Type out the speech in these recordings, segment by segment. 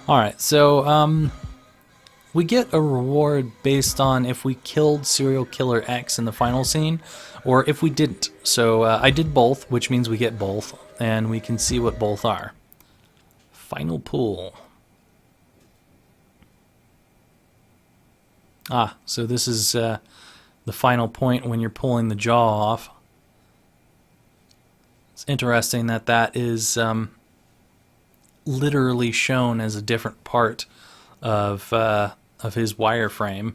Alright, so we get a reward based on if we killed serial killer X in the final scene, or if we didn't. So I did both, which means we get both, and we can see what both are. Final pool. Ah, so this is the final point when you're pulling the jaw off. It's interesting that that is literally shown as a different part of his wireframe.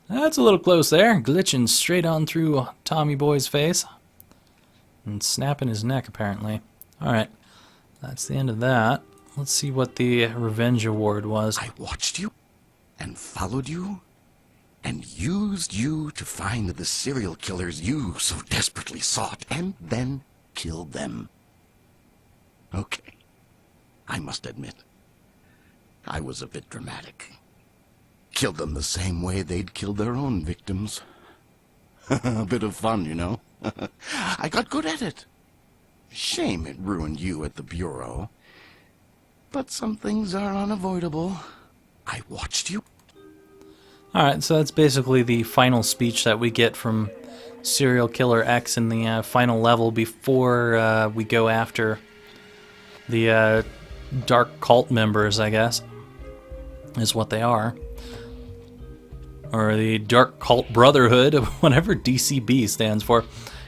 That's a little close there, glitching straight on through Tommy Boy's face and snapping his neck apparently. Alright, that's the end of that. Let's see what the revenge award was. I watched you and followed you and used you to find the serial killers you so desperately sought and then killed them. Okay, I must admit, I was a bit dramatic. Killed them the same way they'd killed their own victims. A bit of fun, you know. I got good at it. Shame it ruined you at the Bureau. But some things are unavoidable. I watched you. Alright, so that's basically the final speech that we get from Serial Killer X in the final level before we go after the dark cult members, I guess, is what they are. Or the Dark Cult Brotherhood, whatever DCB stands for.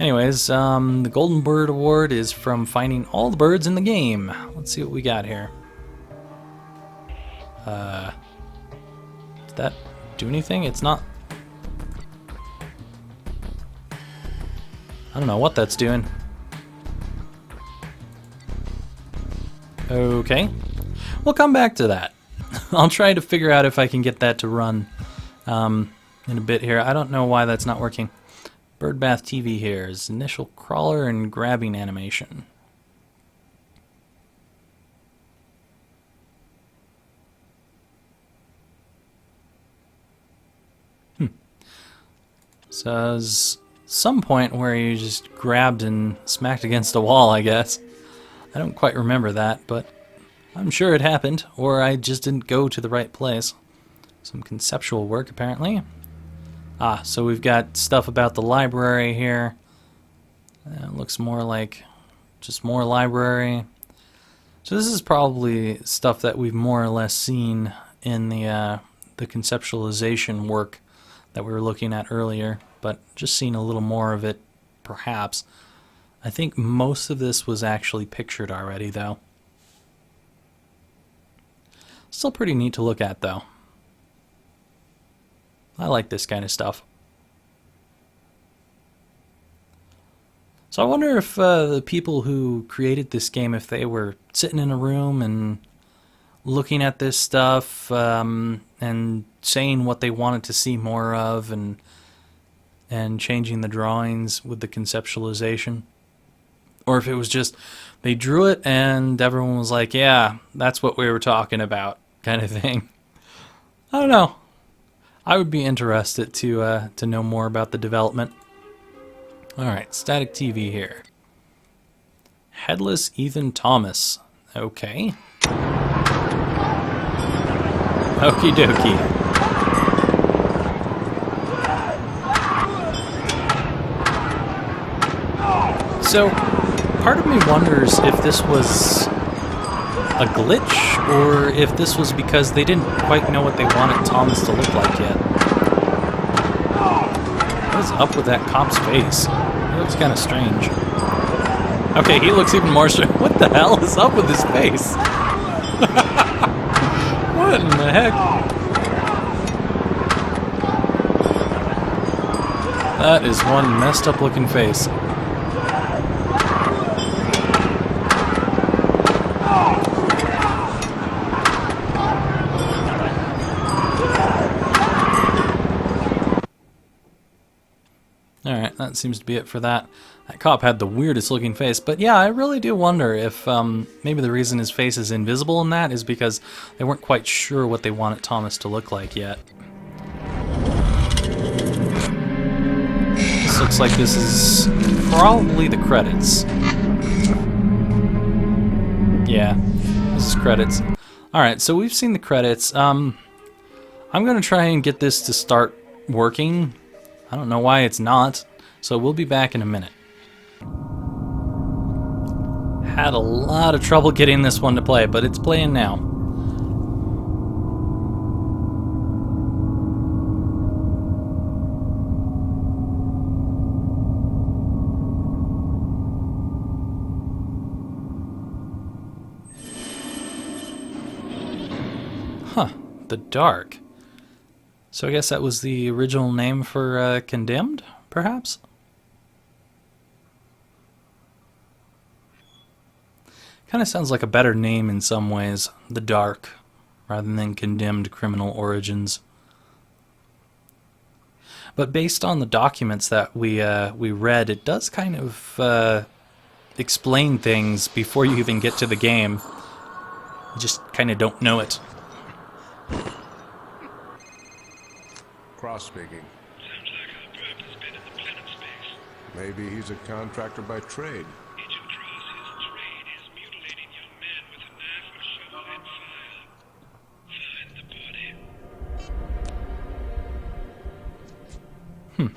Anyways, the Golden Bird Award is from finding all the birds in the game. Let's see what we got here. Did that do anything? It's not... I don't know what that's doing. Okay. We'll come back to that. I'll try to figure out if I can get that to run in a bit here. I don't know why that's not working. Birdbath TV here is initial crawler and grabbing animation. So there's some point where you just grabbed and smacked against a wall, I guess. I don't quite remember that, but I'm sure it happened, or I just didn't go to the right place. Some conceptual work, apparently. Ah, so we've got stuff about the library here. It looks more like just more library. So this is probably stuff that we've more or less seen in the conceptualization work that we were looking at earlier, but just seeing a little more of it, perhaps. I think most of this was actually pictured already, though. Still pretty neat to look at, though. I like this kind of stuff. So I wonder if the people who created this game, if they were sitting in a room and looking at this stuff and saying what they wanted to see more of and changing the drawings with the conceptualization. Or if it was just they drew it and everyone was like, yeah, that's what we were talking about, kind of thing. I don't know. I would be interested to know more about the development. Alright, static TV here. Headless Ethan Thomas. Okay. Okie dokie. So, part of me wonders if this was a glitch, or if this was because they didn't quite know what they wanted Thomas to look like yet. What is up with that cop's face? He looks kind of strange. Okay, he looks even more strange. What the hell is up with his face? What in the heck? That is one messed up looking face. Alright, that seems to be it for that. That cop had the weirdest looking face, but yeah, I really do wonder if maybe the reason his face is invisible in that is because they weren't quite sure what they wanted Thomas to look like yet. This looks like this is probably the credits. Yeah, this is credits. Alright, so we've seen the credits. I'm going to try and get this to start working. I don't know why it's not, so we'll be back in a minute. Had a lot of trouble getting this one to play, but it's playing now. Huh, the Dark. So I guess that was the original name for Condemned, perhaps? Kind of sounds like a better name in some ways, The Dark, rather than Condemned Criminal Origins. But based on the documents that we read, it does kind of explain things before you even get to the game. You just kind of don't know it. Cross speaking. Sounds like our Burp has been in the planet space. Maybe he's a contractor by trade. Agent Cross, his trade is mutilating young men with a knife or shovel and fire. Find the body.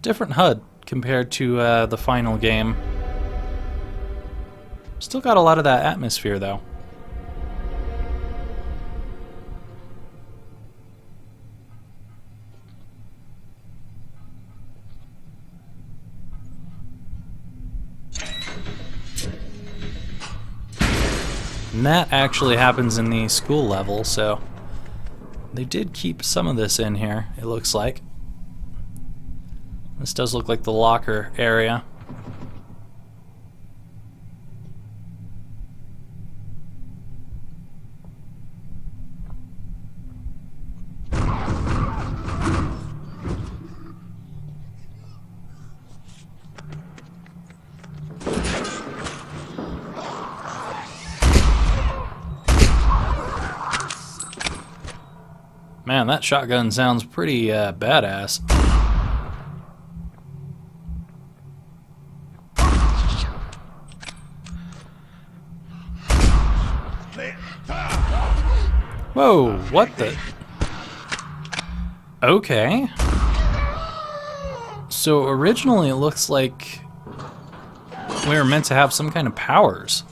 Different HUD compared to the final game. Still got a lot of that atmosphere, though. And that actually happens in the school level, so they did keep some of this in here, it looks like. This does look like the locker area. Man, that shotgun sounds pretty badass. Whoa, what the? Okay. So originally it looks like we were meant to have some kind of powers.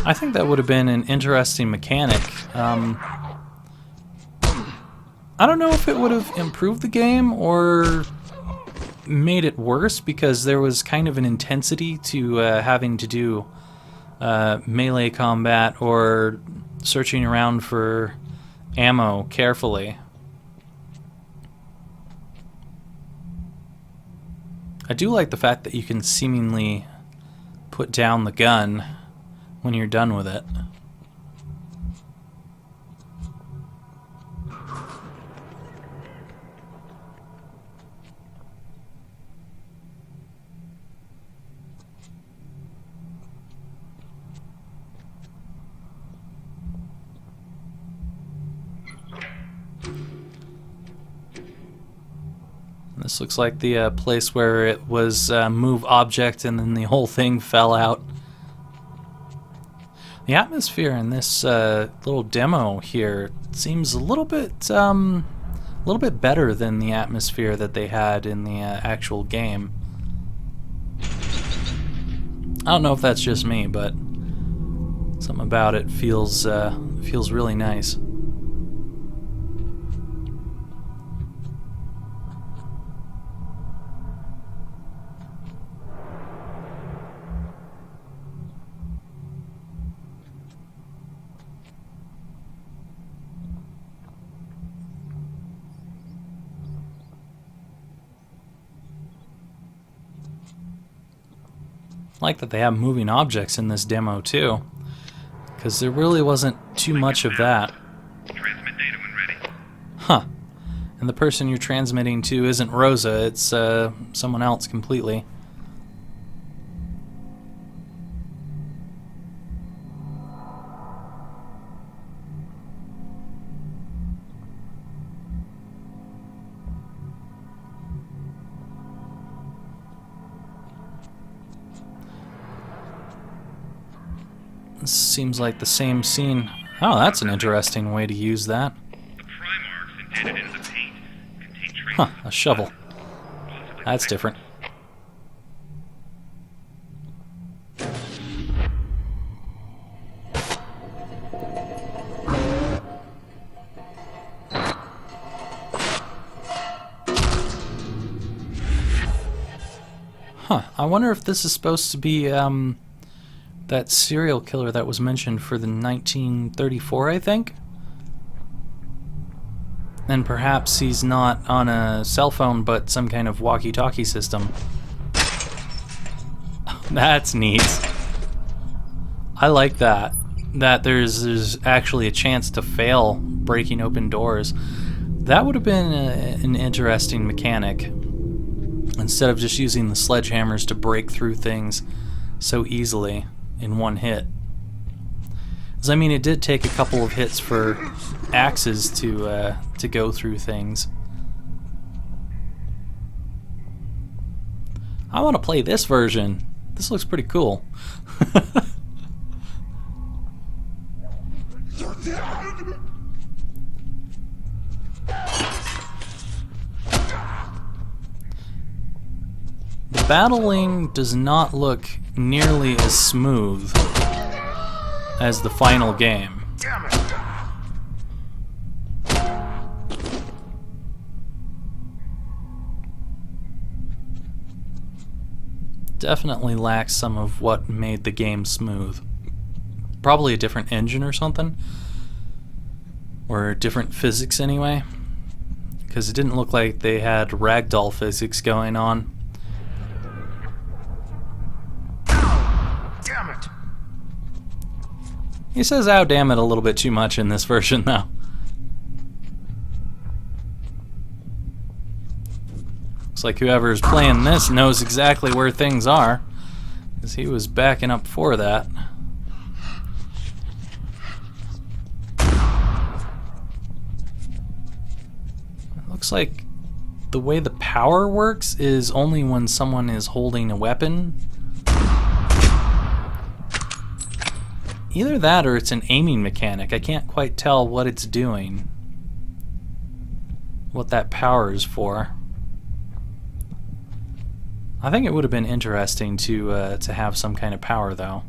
I think that would have been an interesting mechanic. I don't know if it would have improved the game or made it worse, because there was kind of an intensity to having to do melee combat or searching around for ammo carefully. I do like the fact that you can seemingly put down the gun when you're done with it. This looks like the place where it was move object and then the whole thing fell out. The atmosphere in this little demo here seems a little bit better than the atmosphere that they had in the actual game. I don't know if that's just me, but something about it feels really nice. I like that they have moving objects in this demo too, because there really wasn't too much of that. Transmit data when ready. Huh. And the person you're transmitting to isn't Rosa, it's someone else completely. Seems like the same scene. Oh, that's an interesting way to use that. The pry marks indented into the paint contain traces Huh, a of shovel. blood, possibly That's from different. Huh, I wonder if this is supposed to be, that serial killer that was mentioned for the 1934, I think? And perhaps he's not on a cell phone, but some kind of walkie-talkie system. That's neat. I like that. That there's actually a chance to fail breaking open doors. That would have been an interesting mechanic. Instead of just using the sledgehammers to break through things so easily in one hit. 'Cause, I mean, it did take a couple of hits for axes to go through things. I want to play this version. This looks pretty cool. The battling does not look nearly as smooth as the final game. Definitely lacks some of what made the game smooth. Probably a different engine or something. Or different physics anyway. Because it didn't look like they had ragdoll physics going on. Damn it! He says "ow damn it" a little bit too much in this version though. Looks like whoever's playing this knows exactly where things are, because he was backing up for that. It looks like the way the power works is only when someone is holding a weapon. Either that or it's an aiming mechanic. I can't quite tell what it's doing. What that power is for. I think it would have been interesting to have some kind of power, though.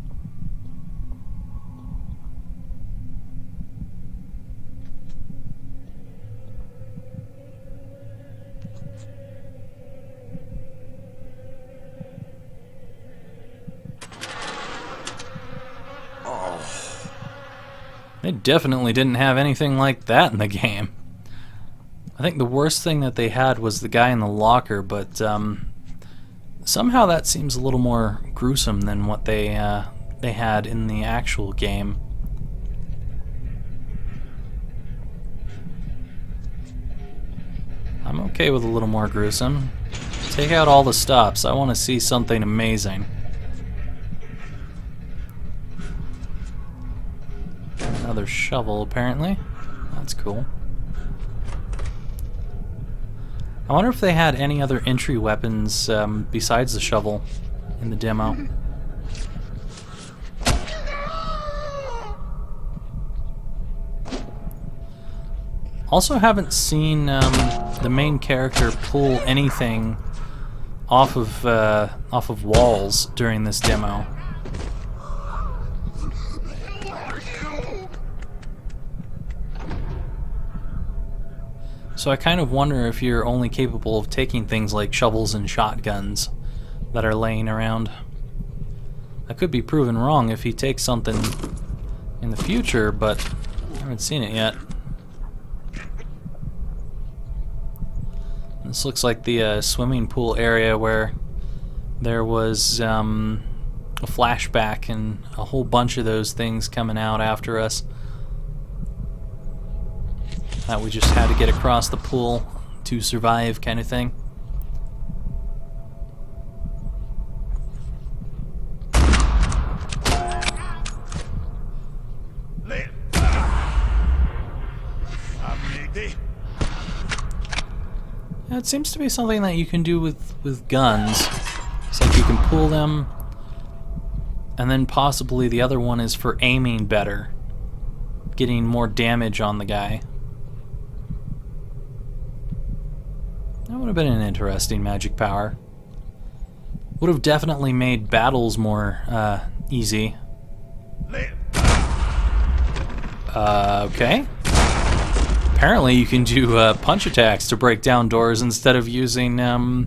They definitely didn't have anything like that in the game. I think the worst thing that they had was the guy in the locker, but somehow that seems a little more gruesome than what they had in the actual game. I'm okay with a little more gruesome. Take out all the stops. I want to see something amazing. Another shovel, apparently. That's cool. I wonder if they had any other entry weapons besides the shovel in the demo. Also haven't seen the main character pull anything off of walls during this demo. So I kind of wonder if you're only capable of taking things like shovels and shotguns that are laying around. I could be proven wrong if he takes something in the future, but I haven't seen it yet. This looks like the swimming pool area where there was a flashback and a whole bunch of those things coming out after us. That we just had to get across the pool to survive, kind of thing. It seems to be something that you can do with guns. It's like you can pull them And then possibly the other one is for aiming better, getting more damage on the guy. That would have been an interesting magic power. Would have definitely made battles more easy. Okay. Apparently you can do punch attacks to break down doors instead of using a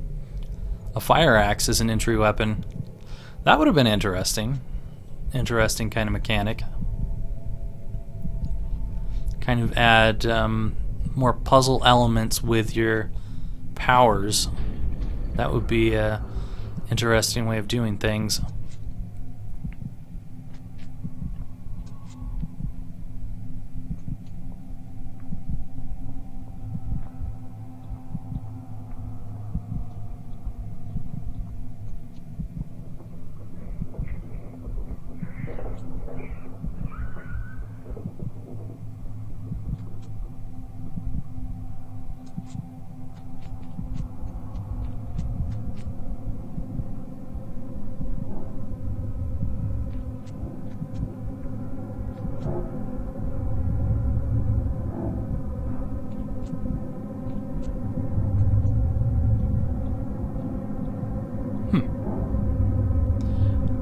fire axe as an entry weapon. That would have been interesting. Interesting kind of mechanic. Kind of add more puzzle elements with your powers. That would be a interesting way of doing things.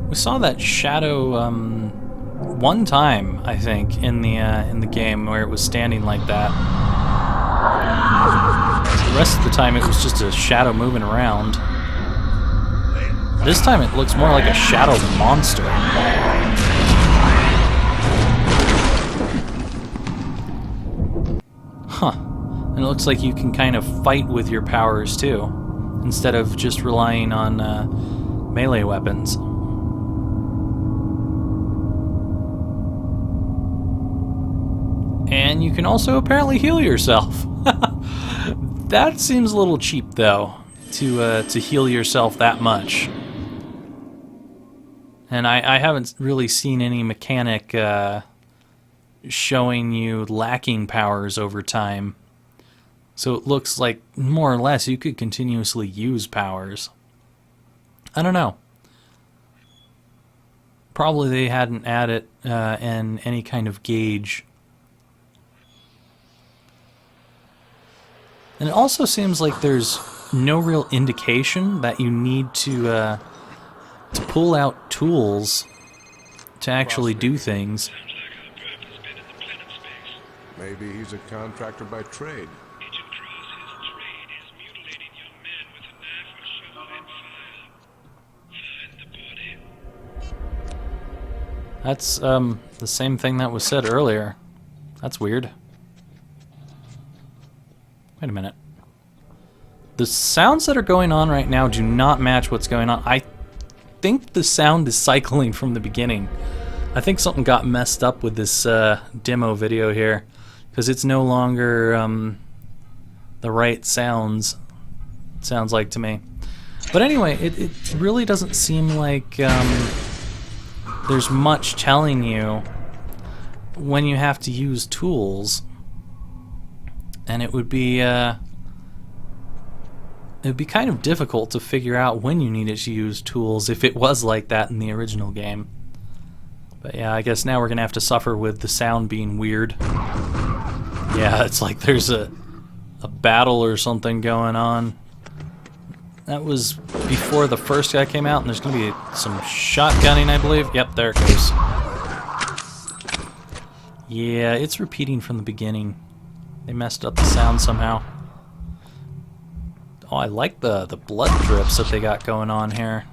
We saw that shadow one time, I think, in the game where it was standing like that. The rest of the time it was just a shadow moving around. This time it looks more like a shadow monster. Huh. And it looks like you can kind of fight with your powers too, instead of just relying on melee weapons. And you can also apparently heal yourself. That seems a little cheap, though, to heal yourself that much. And I haven't really seen any mechanic showing you lacking powers over time. So it looks like, more or less, you could continuously use powers. I don't know. Probably they hadn't added in any kind of gauge. And it also seems like there's no real indication that you need to pull out tools to actually do things. Sounds like our perp has been in the planet space. Maybe he's a contractor by trade. Agent Cross's trade is mutilating young men with a knife or shovel and fire. Find the body. That's the same thing that was said earlier. That's weird. Wait a minute. The sounds that are going on right now do not match what's going on. I think the sound is cycling from the beginning. I think something got messed up with this demo video here, because it's no longer the right sounds, it sounds like to me. But anyway, it really doesn't seem like there's much telling you when you have to use tools. And it would be kind of difficult to figure out when you needed to use tools if it was like that in the original game. But yeah, I guess now we're gonna have to suffer with the sound being weird. Yeah, it's like there's a battle or something going on. That was before the first guy came out, and there's gonna be some shotgunning, I believe. Yep, there it goes. Yeah, it's repeating from the beginning. They messed up the sound somehow. Oh, I like the blood drips that they got going on here.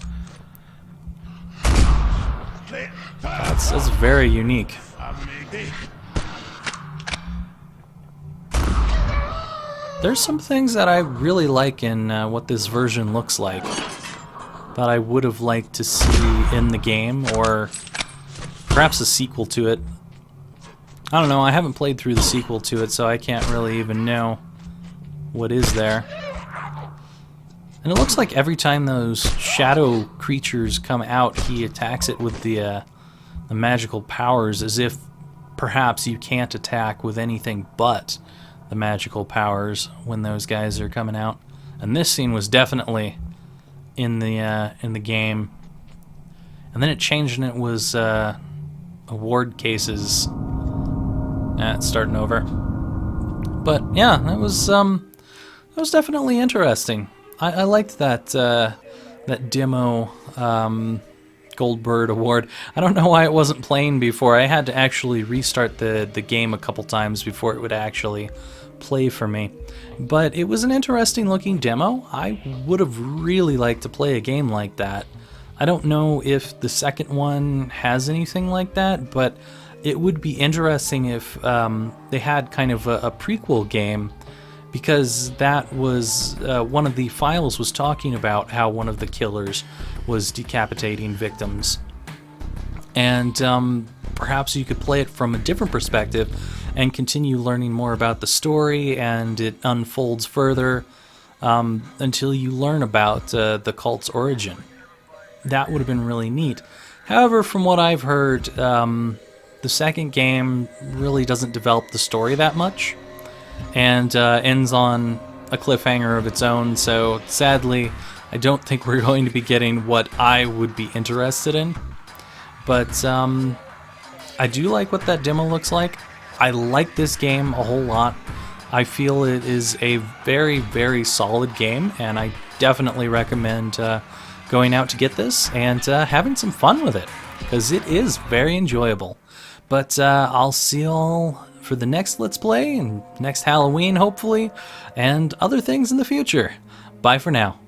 That's very unique. There's some things that I really like in what this version looks like that I would have liked to see in the game, or perhaps a sequel to it. I don't know, I haven't played through the sequel to it, so I can't really even know what is there. And it looks like every time those shadow creatures come out, he attacks it with the magical powers, as if perhaps you can't attack with anything but the magical powers when those guys are coming out. And this scene was definitely in the game. and then it changed and it was award cases. It's starting over. But yeah, that was definitely interesting. I liked that that demo Goldbird award. I don't know why it wasn't playing before. I had to actually restart the game a couple times before it would actually play for me. But it was an interesting looking demo. I would have really liked to play a game like that. I don't know if the second one has anything like that, but it would be interesting if they had kind of a prequel game, because that was one of the files was talking about how one of the killers was decapitating victims. And perhaps you could play it from a different perspective and continue learning more about the story, and it unfolds further until you learn about the cult's origin. That would have been really neat. However, from what I've heard, the second game really doesn't develop the story that much, and ends on a cliffhanger of its own, so sadly, I don't think we're going to be getting what I would be interested in. But I do like what that demo looks like. I like this game a whole lot. I feel it is a very, very solid game, and I definitely recommend going out to get this and having some fun with it, because it is very enjoyable. But I'll see y'all for the next Let's Play, and next Halloween, hopefully, and other things in the future. Bye for now.